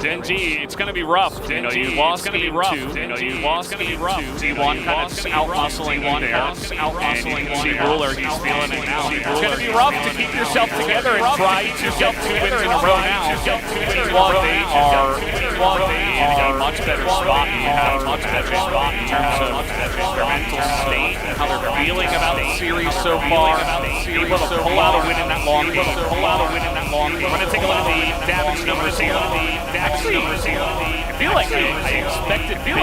Genji, it's going to be rough. Genji, you lost game 2. You lost game 2. T1 kind of out-muscling one there. And you see Ruler, he's feeling it now. It's going to be rough to keep yourself together and try to get 2 wins in a row now. T1, they are in a much better spot. They have a much better spot in terms of their mental state, how they're feeling about the series so far. Able to pull out a win in that long game. We're going to take a look at the damage numbers here. I feel like I expected bigger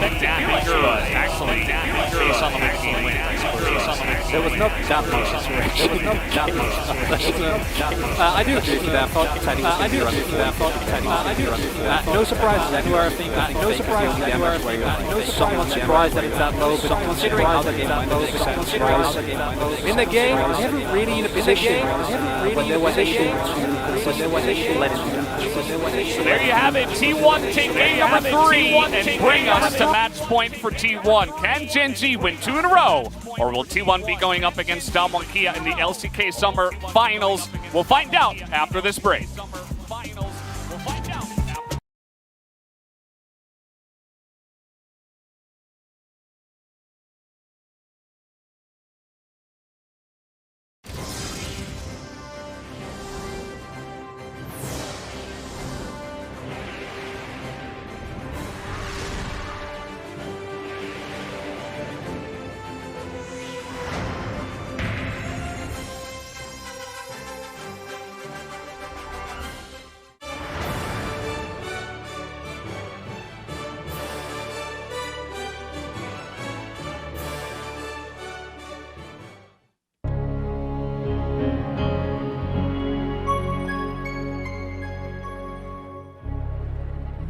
damage, but actually, based on the way the game went, there was not that much inspiration. I do agree with that. No surprises anywhere. I think no surprises anywhere. Someone surprised that it's that low, but considering how the game went, in the game, they haven't really in a position. But they were able to let it. So there you have it. T1 take game number 3 and bring us to match point for T1. Can Genji win 2 in a row? Or will T1 be going up against Dalmonkia in the LCK Summer Finals? We'll find out after this break.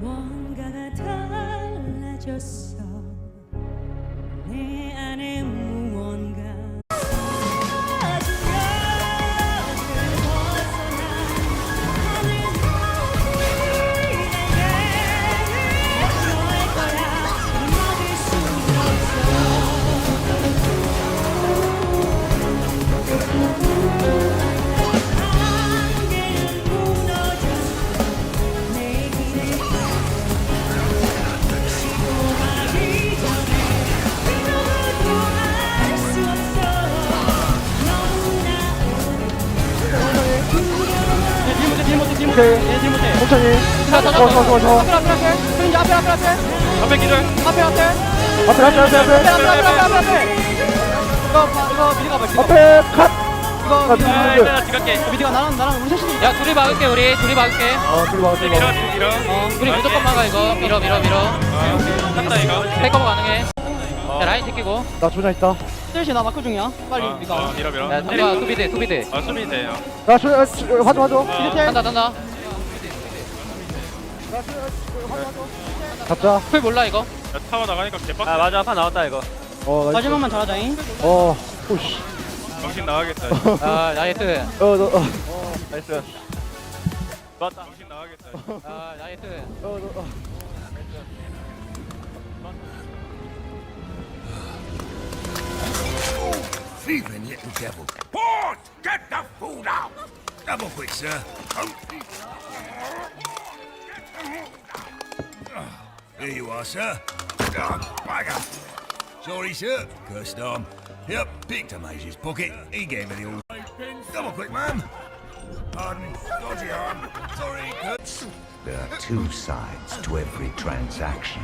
뭔가가 달라졌어 내 안에 무언가 오케이. 천천히. 좋아. 앞에 기절. 앞에. 이거 미리 가봐. 앞에 컷. 이거 내가 뒤갈게. 미디가 나랑 우리 셋이. 야 둘이 막을게 우리. 둘이 막을게. 둘이 막아. 우리 무조건 막아 이거. 밀어. 간다 이거. 테이크오버 가능해. 야 라인 지키고. 나 조냐 있다. 셋이 나 마크 중이야. 빨리 니가. 밀어. 야 잠깐 수비대. 수비대요. 나 화줘. 간다. 잡자. 풀 몰라 이거. 타워 나가니까 개빡. 맞아 아파 나왔다 이거. 나이스. 마지막만 잘하자잉. 오씨. 정신 나가겠다. 나이스. 나이스. 맞다. 정신 나가겠다. 나이스. Thieving little devil. Port! Get the food out! Double quick, sir. Here you are, sir. Bugger. Sorry, sir. Cursed arm. Yep, picked a mage's pocket. He gave me the all. Double quick, ma'am. Pardon. Dodgy arm. Sorry, curse. There are 2 sides to every transaction.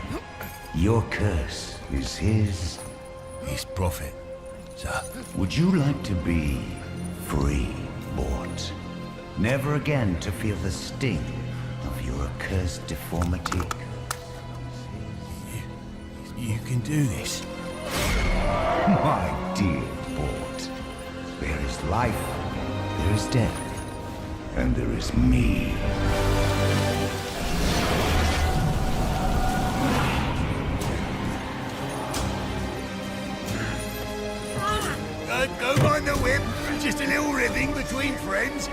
Your curse is his. His profit, sir. Would you like to be free, Mort? Never again to feel the sting of your accursed deformity? You can do this. My dear Mort, there is life, there is death, and there is me. Don't mind the whip. Just a little ribbing between friends.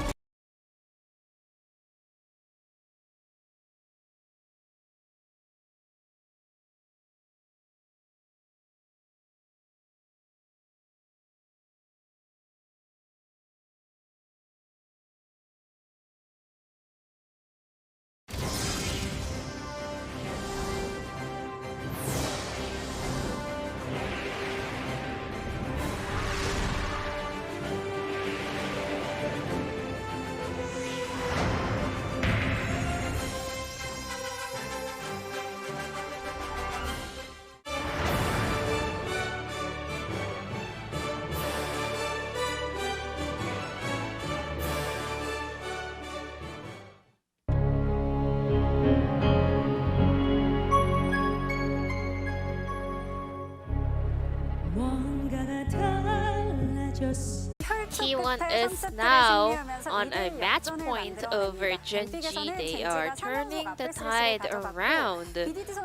달라졌어. T1 is now on a match point over Genji. They are turning the tide around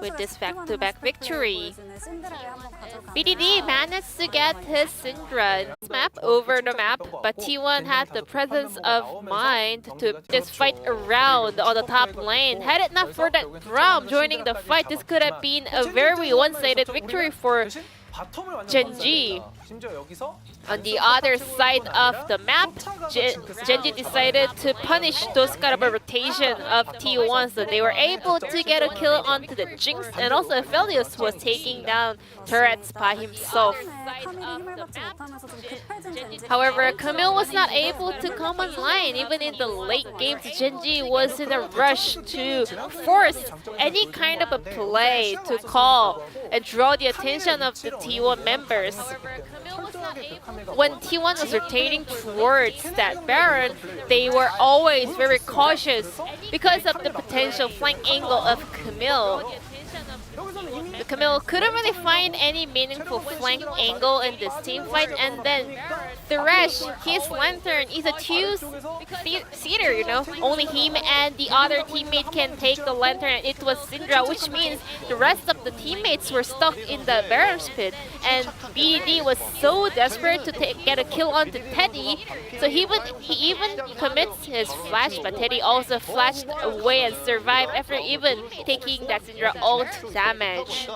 with this back-to-back victory. BDD managed to get his Syndra map over the map, but T1 had the presence of mind to just fight around on the top lane. Had it not for that Braum joining the fight, this could have been a very one-sided victory for Genji. On the other side of the map, Genji decided to punish those kind of a rotation of T1, so they were able to get a kill onto the Jinx, and also Aphelios was taking down turrets by himself. However, Camille was not able to come online. Even in the late games, Genji was in a rush to force any kind of a play to call and draw the attention of the T1 members. When T1 was rotating towards that Baron, they were always very cautious because of the potential flank angle of Camille. Camille couldn't really find any meaningful flank angle in this team fight, and then Thresh, his lantern is a two-seater, you know. Only him and the other teammate can take the lantern, and it was Syndra, which means the rest of the teammates were stuck in the Baron's pit. And BDD was so desperate to get a kill onto Teddy, so he even commits his flash, but Teddy also flashed away and survived after even taking that Syndra ult damage.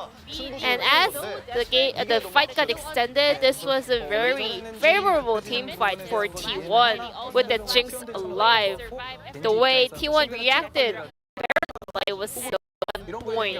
And as the fight got extended, this was a very favorable team fight for T1 with the Jinx alive. The way T1 reacted, it was so on point.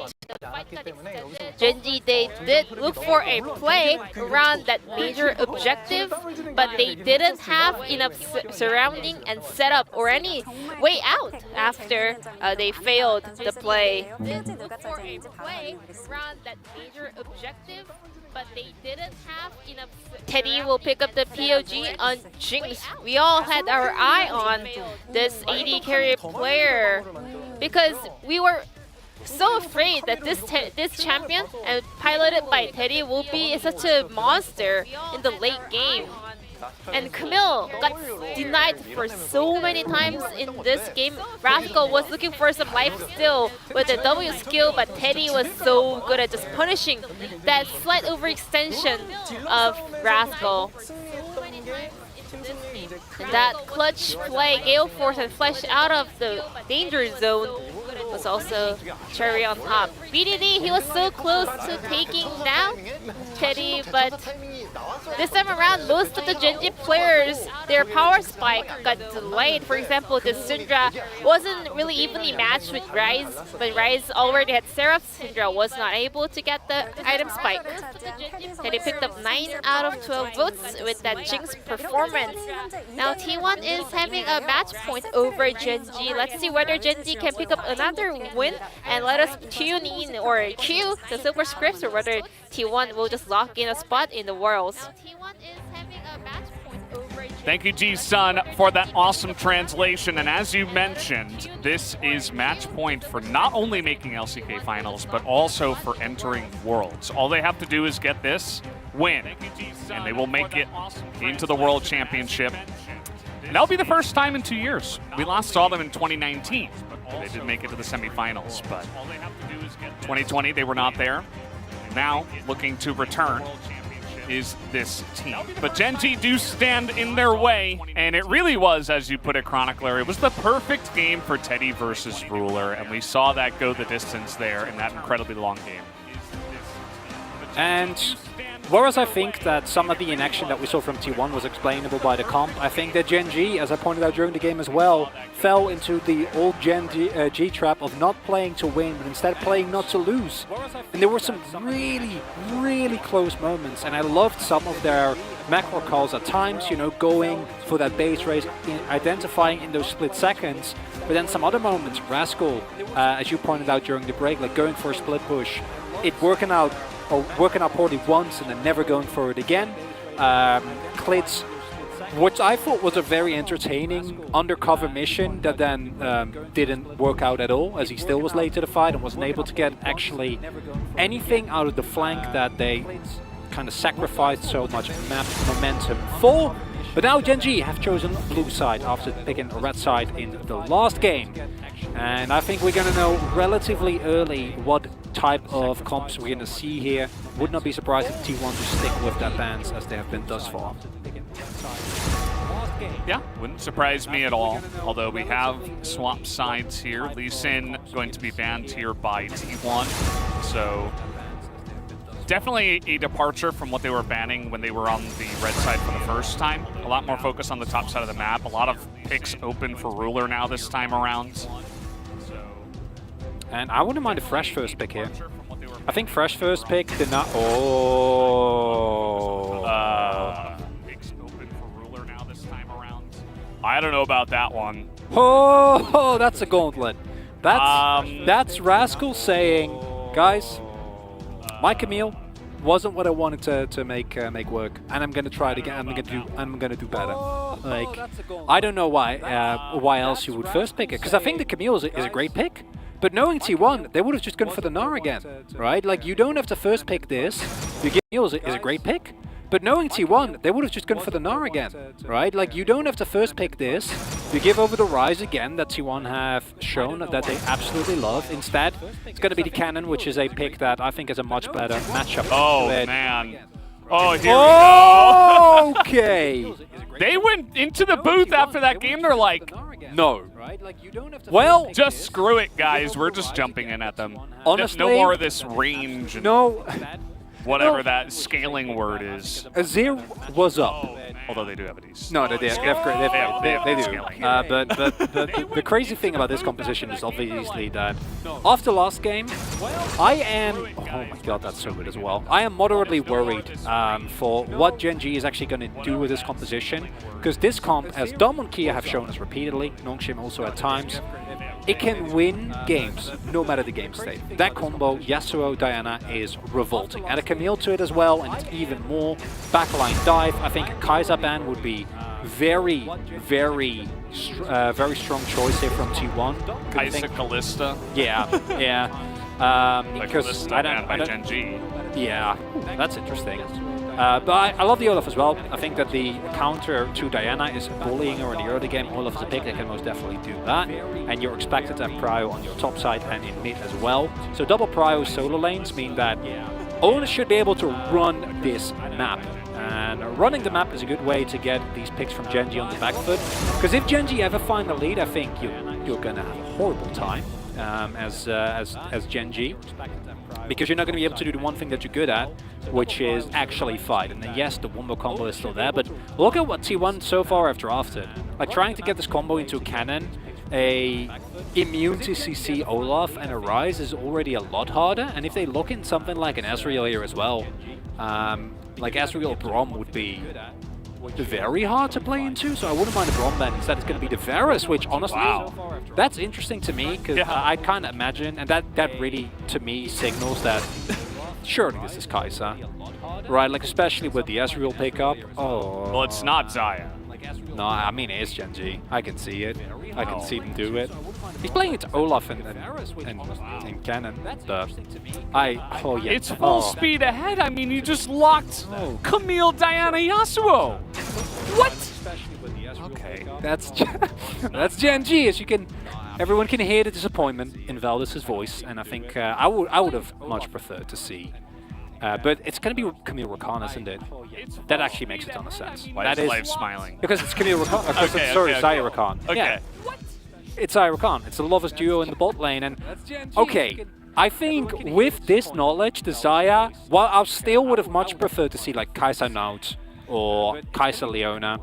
Genji, they did look for a play around that major objective, but they didn't have enough surrounding and setup or any way out after they failed the play. Look for a play around that major objective, but they didn't have enough. Teddy will pick up the POG on Jinx. We all had our eye on this AD carry player because we were so afraid that this champion, and piloted by Teddy, will be such a monster in the late game. And Camille got denied for so many times in this game. Rascal was looking for some life still with the W skill, but Teddy was so good at just punishing that slight overextension of Rascal. And that clutch play, Gale Force and Flash out of the danger zone was also cherry on top. BDD, he was so close to taking down Teddy, but this time around, most of the Genji players, their power spike got delayed. For example, the Syndra wasn't really evenly matched with Ryze, but Ryze already had Seraph's. Syndra was not able to get the item spike. Teddy picked up 9 out of 12 votes with that Jinx performance. Now T1 is having a match point over Genji. Let's see whether Genji can pick up another win, and let us tune in or cue the Silver Scripts, or whether T1 will just lock in a spot in the Worlds. T1 is having a match point over Genji. Thank you, G-Sun, for that awesome translation. And as you mentioned, this is match point for not only making LCK finals, but also for entering Worlds. All they have to do is get this win, and they will make it into the World Championship. And that'll be the first time in 2 years. We last saw them in 2019. They did make it to the semifinals, but 2020 they were not there. Now, looking to return is this team. But Genji do stand in their way, and it really was, as you put it, Chronicler, it was the perfect game for Teddy versus Ruler, and we saw that go the distance there in that incredibly long game. And whereas I think that some of the inaction that we saw from T1 was explainable by the comp, I think that Genji, as I pointed out during the game as well, fell into the old Genji trap of not playing to win, but instead playing not to lose. And there were some really, really close moments, and I loved some of their macro calls at times, you know, going for that base race, identifying in those split seconds. But then some other moments, Rascal, as you pointed out during the break, like going for a split push, it working out poorly once and then never going for it again. Klitz, which I thought was a very entertaining undercover mission that then didn't work out at all, as he still was late to the fight and wasn't able to get actually anything out of the flank that they kind of sacrificed so much map momentum for. But now Gen G have chosen blue side after picking red side in the last game. And I think we're going to know relatively early what type of comps we're going to see here. Would not be surprised if T1 to stick with that bans as they have been thus far. Yeah, wouldn't surprise me at all. Although we have swap sides here. Lee Sin going to be banned here by T1. So definitely a departure from what they were banning when they were on the red side for the first time. A lot more focus on the top side of the map. A lot of picks open for Ruler now this time around. And I wouldn't mind a fresh first pick here. I think fresh first pick did not. Oh. Picks open for Ruler now this time around. I don't know about that one. Oh, that's a gauntlet. That's Rascal saying, guys, my Camille wasn't what I wanted to make work, and I'm gonna try it again. I'm gonna do better. Like, I don't know why else you would first pick it, because I think the Camille is a great pick. But knowing T1, they would have just gone for the Gnar again, right? Like, you don't have to first pick this. You give Camille is a great pick. But knowing T1, they would have just gone for the Gnar again, right? Like, you don't have to first pick this. You give over the Rise again that T1 have shown that they absolutely love. Instead, it's going to be the Cannon, which is a pick that I think is a much better matchup. Oh, man. Oh, here we go. Okay. They went into the booth after that game. They're like, no. Well, just screw it, guys. We're just jumping in at them. Honestly, no more of this range. And no. Whatever that scaling word is. Azir was up. Although they do have a decent. No, they do. They do. Scaling. But the crazy thing about this composition is obviously that after last game, I am... Oh my god, that's so good as well. I am moderately worried for what Gen G is actually going to do with this composition. Because this comp, as Dom and Kia have shown us repeatedly, Nongshim also at times, it can win games, no matter the game state. That combo, Yasuo, Diana, is revolting. Add a Camille to it as well, and it's even more. Backline dive, I think a Kai'Sa ban would be very strong choice here from T1. Kai'Sa Kalista. Yeah. Because I don't by Gen G. Yeah, that's interesting. But I love the Olaf as well. I think that the counter to Diana is bullying her in the early game. Olaf is a pick that can most definitely do that. And you're expected to have prio on your top side and in mid as well. So double prio solo lanes mean that Ona should be able to run this map. And running the map is a good way to get these picks from Gen G on the back foot. Because if Gen G ever find the lead, I think you're going to have a horrible time as Gen G. Because you're not going to be able to do the one thing that you're good at, which is actually fight. And then yes, the wombo combo is still there, but look at what T1 so far have drafted. Like, trying to get this combo into a Cannon, a immune to CC Olaf and a Rise is already a lot harder. And if they look in something like an Ezreal here as well, like Ezreal Braum would be very hard to play into, so I wouldn't mind a Braum ban. Instead it's going to be the Varus, which honestly, that's interesting to me, because I can't imagine, and that really, to me, signals that surely this is Kai'Sa. Right, like especially with the Ezreal pickup. Oh. Well, it's not Xayah. No, I mean it is Gen G. I can see it. I can see them do it. He's playing it to Olaf and Cannon. Oh yeah. It's full speed ahead. I mean, you just locked Camille, Diana, Yasuo. What? Okay, that's Gen G. As you can, everyone can hear the disappointment in Valdez's voice, and I think I would have much preferred to see. But it's going to be Camille Rakan, isn't it? That actually makes a ton of sense. Why is Live smiling? Because it's Camille Rakan. Xayah Rakan. Okay. Yeah. It's Xayah Rakan. It's the lovers duo in the bot lane. And okay, I think with this knowledge, the Xayah, while I still would have much preferred to see like Kai'Sa Naut or Kai'Sa Leona,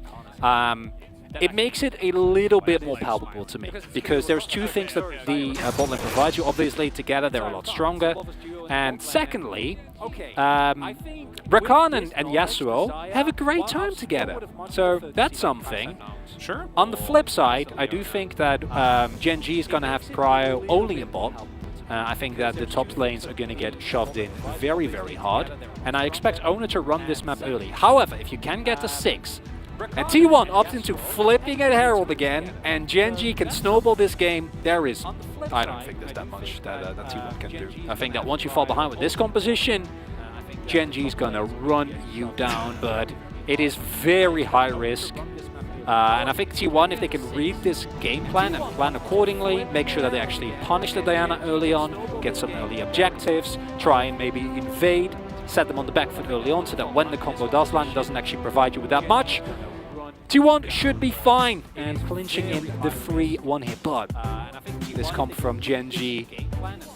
it makes it a little bit more palpable to me, because there's two things that the bot lane provides you. Obviously, together they're a lot stronger. And secondly, Rakan and Yasuo have a great time together. So that's something. Sure. On the flip side, I do think that Gen G is going to have prio only in bot. I think that the top lanes are going to get shoved in very, very hard. And I expect Ona to run this map early. However, if you can get to 6, and T1 opts into flipping at Herald again, and Gen G can snowball this game, I don't think there's that much that T1 can do. I think that once you fall behind with this composition, Genji's gonna run you down, but it is very high risk. And I think T1, if they can read this game plan and plan accordingly, make sure that they actually punish the Diana early on, get some early objectives, try and maybe invade, set them on the back foot early on so that when the combo does land, it doesn't actually provide you with that much. T1 should be fine and clinching in the free one-hit, but this comp from Genji,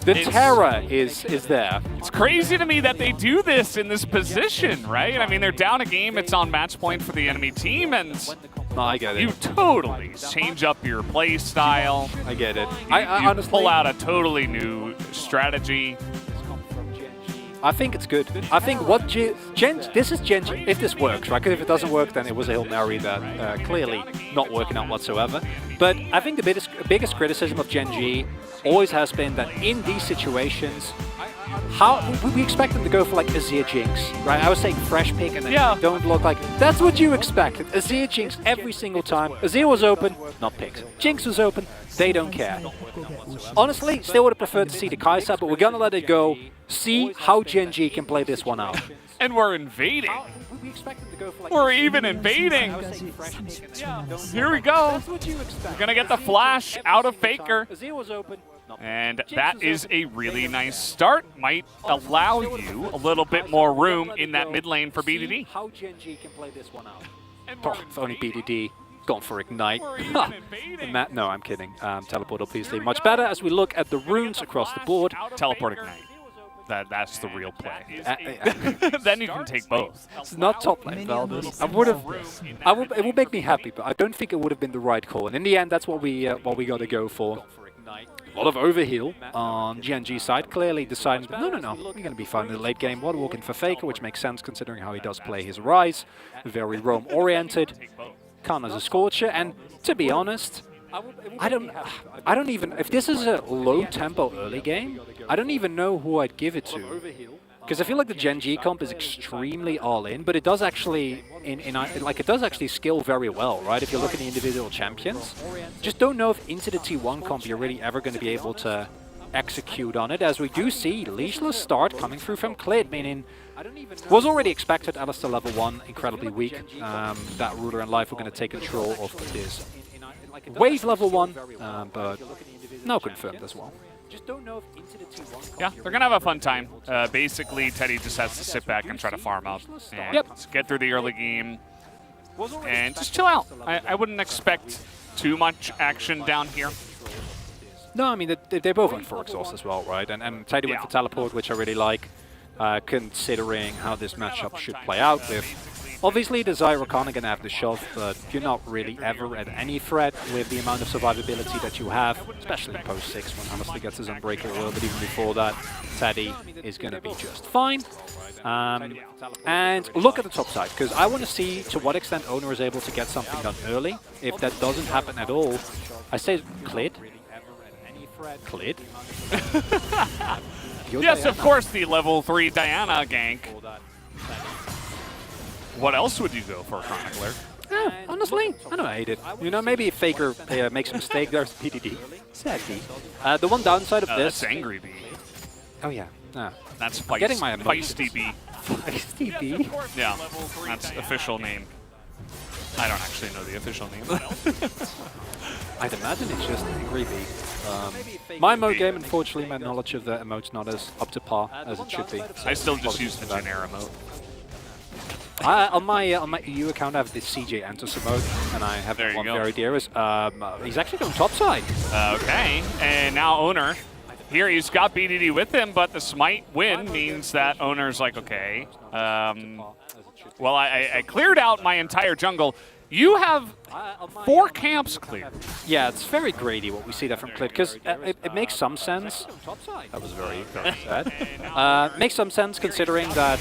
the terror is there. It's crazy to me that they do this in this position, right? I mean, they're down a game, it's on match point for the enemy team, and No, I get it. you totally change up your play style. I get it. You honestly pull out a totally new strategy. I think it's good. I think what this is Genji, if this works, right? Because if it doesn't work, then it was a Hail Mary that clearly not working out whatsoever. But I think the biggest criticism of Genji always has been that in these situations, we expect them to go for like Azir Jinx, right? I was saying fresh pick and then don't look like, that's what you expected. Azir Jinx every single time. Azir was open, not picked. Jinx was open, they don't care. Honestly, still would have preferred to see the Kai'Sa, but we're gonna let it go. See how Genji can play this one out. And we're invading. We're even invading. Here we go. We're gonna get the flash out of Faker. And that is a really nice start. Might allow you a little bit more room in that mid lane for BDD. How Genji can play this one out. Oh, if only BDD gone for Ignite. No, I'm kidding. Teleport obviously much better as we look at the runes across the board. Teleport Ignite. That's the real play. Then you can take both. It's not top lane, Valdez. It would make me happy, but I don't think it would have been the right call. And in the end, that's what we got to go for. A lot of overheal on Genji's side, clearly deciding, no, we're going to be fine in the late game. Water walking for Faker, which makes sense considering how he does play his Rise. Very roam-oriented. Khan as a Scorcher, and to be honest, I don't even, if this is a low-tempo early game, I don't even know who I'd give it to. Because I feel like the Genji comp is extremely all-in, but it does actually, it does actually skill very well, right? If you look at the individual champions, just don't know if into the T1 comp you're really ever going to be able to execute on it, as we do see Leashless start coming through from Klid, meaning was already expected. Alistair level 1, incredibly weak. That Ruler and Life are going to take control of this Wave level 1, but now confirmed as well. Yeah, they're going to have a fun time. Basically, Teddy just has to sit back and try to farm up and get through the early game and just chill out. I wouldn't expect too much action down here. No, I mean, they both went for exhaust as well, right? And Teddy went for teleport, which I really like, considering how this matchup should play out with. Obviously, the Zyra Khan are going to have the shot, but you're not really ever at any threat with the amount of survivability that you have, especially in post 6 when Honestly gets his Unbreakable Will, but even before that, Teddy is going to be just fine. And look at the top side, because I want to see to what extent Owner is able to get something done early. If that doesn't happen at all, I say Klid. Klid? Yes, of course, the level 3 Diana gank. What else would you go for, Chronicler? Yeah, honestly, I don't hate it. You know, maybe if Faker makes a mistake, there's PDD. Sad B. The one downside of this... That's Angry B. Oh, yeah. That's getting my Feisty B. Feisty B? Yeah, that's official name. I don't actually know the official name. I'd imagine it's just Angry B. My emote game, unfortunately, my knowledge of the emote's not as up to par as it should be. So I still just use the generic emote. On my EU account, I have this CJ Antos emote, and I have one very dear. He's actually going topside. Okay, and now Owner. Here he's got BDD with him, but the Smite win means that Owner's like, okay. Well, I cleared out my entire jungle. You have 4 camps cleared. Yeah, it's very greedy what we see there from Klid, because it makes some sense. That was very sad. Makes some sense considering that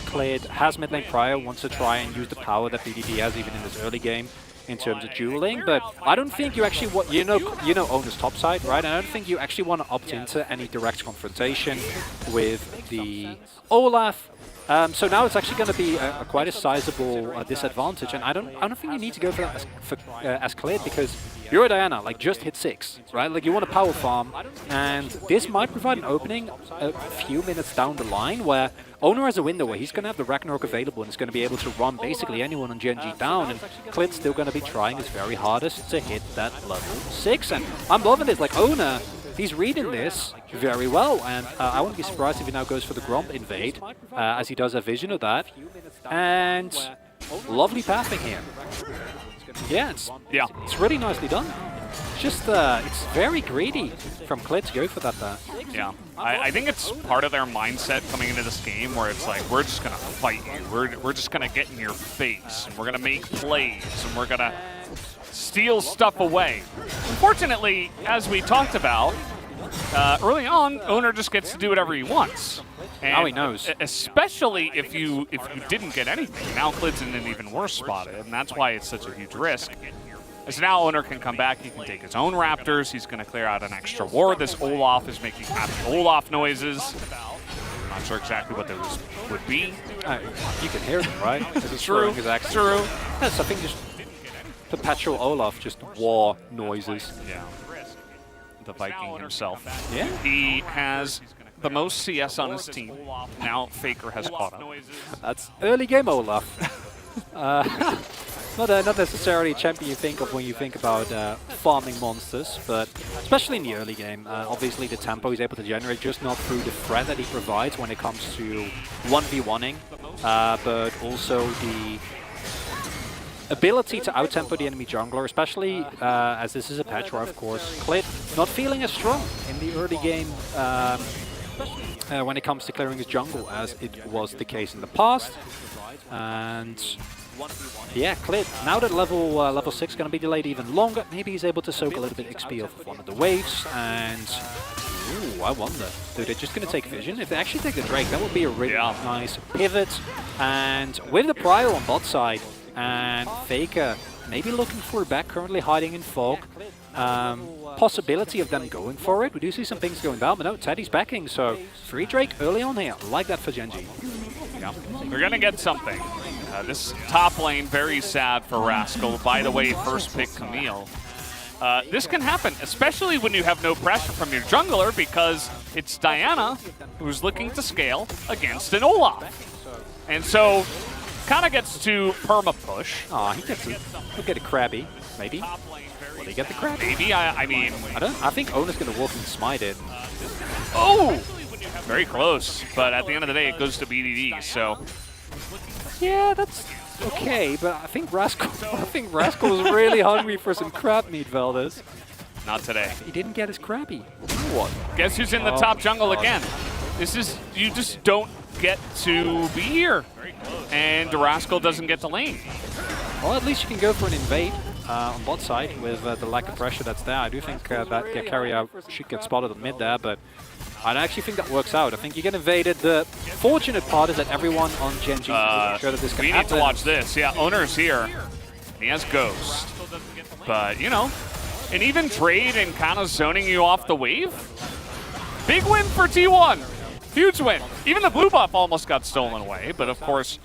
Klid has mid lane prior, wants to try and use the power that BDD has even in this early game in terms of dueling, but I don't think you actually want, you know Owner's top side, right? I don't think you actually want to opt into any direct confrontation with the Olaf. So now it's actually going to be quite a sizable disadvantage, and I don't think you need to go for that as Clid, because you're a Diana, like just hit 6, right? Like you want to power farm, and this might provide an opening a few minutes down the line where Owner has a window where he's going to have the Ragnarok available and is going to be able to run basically anyone on GNG down, and Clid's still going to be trying his very hardest to hit that level 6. And I'm loving this, like Owner, he's reading this very well, and I wouldn't be surprised if he now goes for the Gromp invade, as he does have vision of that. And lovely pathing here. Yeah, it's really nicely done. Just, it's very greedy from Clid to go for that there. Yeah, I think it's part of their mindset coming into this game where it's like, we're just going to fight you. We're just going to get in your face, and we're going to make plays, and we're going to steal stuff away. Unfortunately, as we talked about, early on, Owner just gets to do whatever he wants. And now he knows. Especially if you didn't get anything. Now Clid's in an even worse spot, and that's why it's such a huge risk. As now Owner can come back, he can take his own Raptors, he's going to clear out an extra ward. This Olaf is making happy Olaf noises. I'm not sure exactly what those would be. You can hear them, right? It's true. Exactly. True. Yes, I think just perpetual Olaf, just war noises. Yeah. The Viking himself. Yeah. He has the most CS on his team. Now Faker has caught up. That's early game Olaf. Not necessarily a champion you think of when you think about farming monsters, but especially in the early game. Obviously the tempo he's able to generate, just not through the threat that he provides when it comes to 1v1ing, but also the ability to out-tempo the enemy jungler, especially as this is a patch where, of course, Clid not feeling as strong in the early game when it comes to clearing his jungle, as it was the case in the past. And yeah, Clid, now that level 6 is going to be delayed even longer, maybe he's able to soak a little bit XP off of one of the waves, and ooh, I wonder. Dude, they're just going to take vision. If they actually take the Drake, that would be a really nice pivot. And with the Prio on bot side, and Faker maybe looking for a back, currently hiding in fog. Possibility of them going for it. We do see some things going down, but no, Teddy's backing, so free Drake early on here. I like that for Genji. Yeah, they're going to get something. This top lane, very sad for Rascal. By the way, first pick Camille. This can happen, especially when you have no pressure from your jungler, because it's Diana who's looking to scale against an Olaf. And so, kind of gets to perma-push. Oh, he'll get a Krabby, maybe. Will he get the Krabby? Maybe, I mean... I think Owner's going to walk and smite it. Oh! Very close, but at the end of the day, it goes to BDD, so... Yeah, that's okay, but I think Rascal's really hungry for some crab meat, Valdez. Not today. He didn't get his Krabby. What? Guess who's in the top jungle again? This is... You just don't get to be here. And Rascal doesn't get the lane. Well, at least you can go for an invade on bot side with the lack of pressure that's there. I do think that carry out should get spotted on mid there, but I actually think that works out. I think you get invaded. The fortunate part is that everyone on Genji is sure that this can happen. We need to watch this. Yeah, Owner's here. He has Ghost. But, you know, an even trade and kind of zoning you off the wave. Big win for T1. Huge win. Even the blue buff almost got stolen away, but of course,